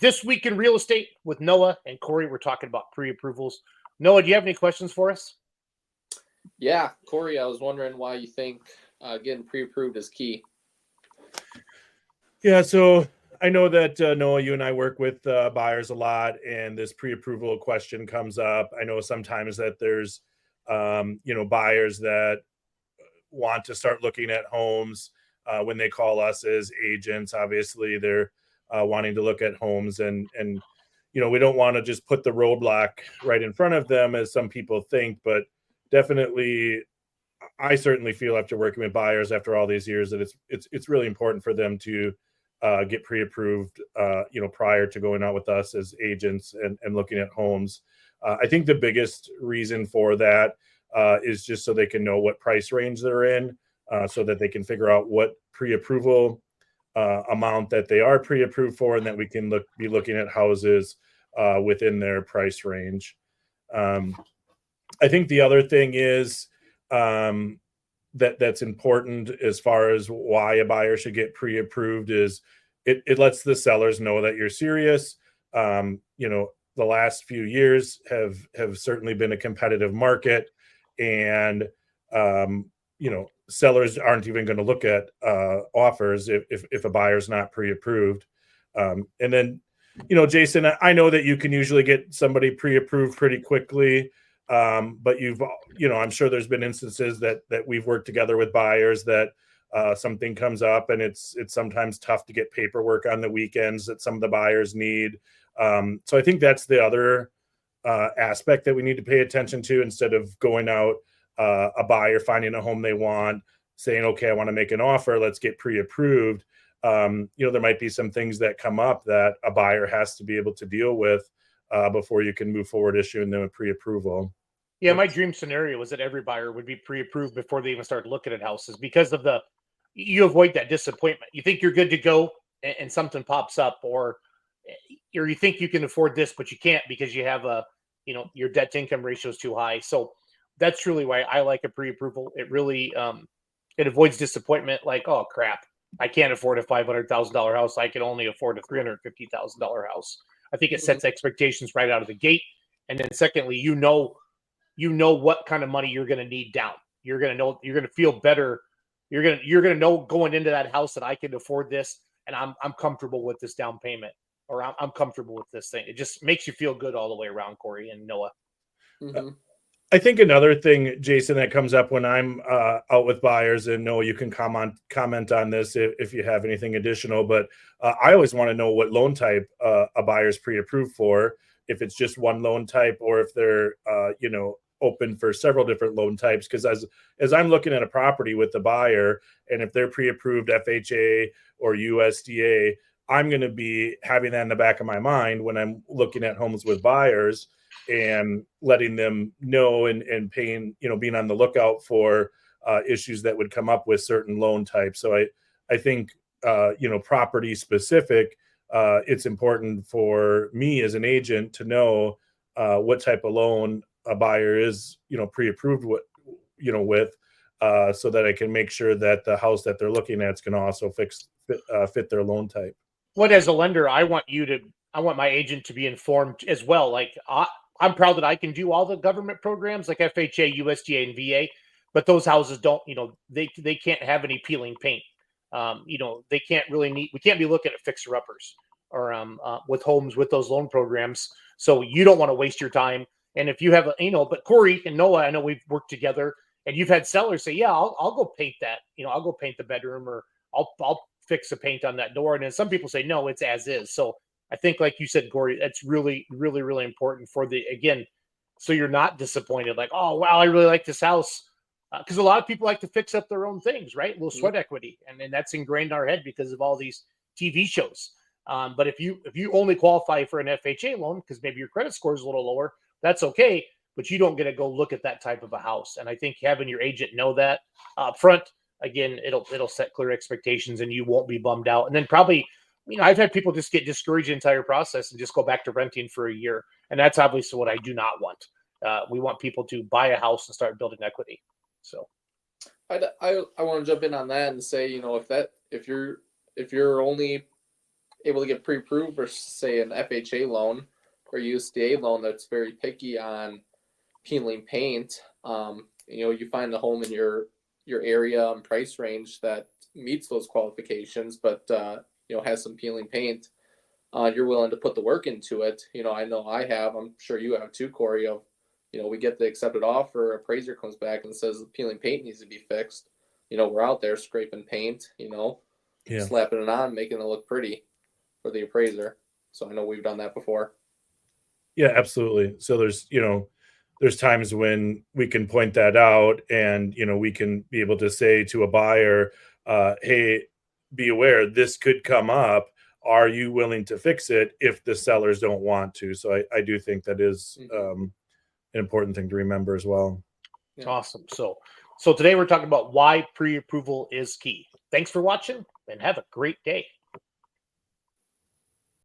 This Week in Real Estate with Noah and Corey. We're talking about pre-approvals. Noah, do you have any questions for us? Yeah, Corey, I was wondering why you think getting pre-approved is key. Yeah, so I know that, Noah, you and I work with buyers a lot, and this pre-approval question comes up. I know sometimes that there's, buyers that want to start looking at homes when they call us as agents. Obviously, they're wanting to look at homes, and we don't want to just put the roadblock right in front of them, as some people think, but definitely, I certainly feel after working with buyers after all these years that it's really important for them to get pre-approved, prior to going out with us as agents and looking at homes. I think the biggest reason for that is just so they can know what price range they're in, so that they can figure out what pre-approval amount that they are pre-approved for, and that we can be looking at houses within their price range. I think the other thing is that's important as far as why a buyer should get pre-approved is it lets the sellers know that you're serious. The last few years have certainly been a competitive market, and sellers aren't even going to look at offers if a buyer's not pre-approved. And then, Jason, I know that you can usually get somebody pre-approved pretty quickly. But I'm sure there's been instances that we've worked together with buyers that something comes up, and it's sometimes tough to get paperwork on the weekends that some of the buyers need. So I think that's the other aspect that we need to pay attention to, instead of going out, a buyer finding a home they want, saying, okay, I want to make an offer, let's get pre-approved. There might be some things that come up that a buyer has to be able to deal with before you can move forward issuing them a pre-approval. Yeah, my dream scenario was that every buyer would be pre-approved before they even start looking at houses, because of you avoid that disappointment. You think you're good to go, and something pops up, or you think you can afford this, but you can't because you have your debt to income ratio is too high. So that's really why I like a pre-approval. It really it avoids disappointment. Like, oh crap, I can't afford a $500,000 house. I can only afford a $350,000 house. I think it sets expectations right out of the gate. And then secondly, you know what kind of money you're going to need down. You're going to know, you're going to feel better. You're going to know going into that house that I can afford this, and I'm comfortable with this down payment, or I'm comfortable with this thing. It just makes you feel good all the way around, Corey and Noah. Mm-hmm. I think another thing, Jason, that comes up when I'm out with buyers, and Noah, you can comment on this if you have anything additional, but I always want to know what loan type a buyer's pre-approved for, if it's just one loan type, or if they're open for several different loan types. Because as I'm looking at a property with the buyer, and if they're pre-approved FHA or USDA, I'm going to be having that in the back of my mind when I'm looking at homes with buyers, and letting them know and paying, being on the lookout for issues that would come up with certain loan types. So I think, property specific, it's important for me as an agent to know what type of loan a buyer is, pre-approved with, so that I can make sure that the house that they're looking at is going to also fit their loan type. What, as a lender, I want my agent to be informed as well. Like, I'm proud that I can do all the government programs like FHA, USDA, and VA, but those houses don't, they can't have any peeling paint. They can't really we can't be looking at fixer-uppers or with homes with those loan programs. So you don't want to waste your time. And if you have but Corey and Noah, I know we've worked together, and you've had sellers say, yeah, I'll go paint that. I'll go paint the bedroom, or I'll fix the paint on that door. And then some people say, no, it's as is. So I think, like you said, Corey, that's really, really, really important so you're not disappointed. Like, oh, wow, I really like this house. Because a lot of people like to fix up their own things, right? A little sweat equity. And that's ingrained in our head because of all these TV shows. But if you only qualify for an FHA loan because maybe your credit score is a little lower, that's okay. But you don't get to go look at that type of a house. And I think having your agent know that up front, again, it'll set clear expectations, and you won't be bummed out. And then probably, I've had people just get discouraged the entire process and just go back to renting for a year. And that's obviously what I do not want. We want people to buy a house and start building equity. So I want to jump in on that and say, if you're only able to get pre-approved versus say an FHA loan or USDA loan that's very picky on peeling paint. You find the home in your area and price range that meets those qualifications, but has some peeling paint. You're willing to put the work into it. I know I have. I'm sure you have too, Corey. Of we get the accepted offer, appraiser comes back and says the peeling paint needs to be fixed. We're out there scraping paint. Slapping it on, making it look pretty for the appraiser. So I know we've done that before. Yeah, absolutely. So there's times when we can point that out, and we can be able to say to a buyer, hey, be aware this could come up. Are you willing to fix it if the sellers don't want to? So I do think that is an important thing to remember as well. Yeah. Awesome. So today we're talking about why pre-approval is key. Thanks for watching and have a great day.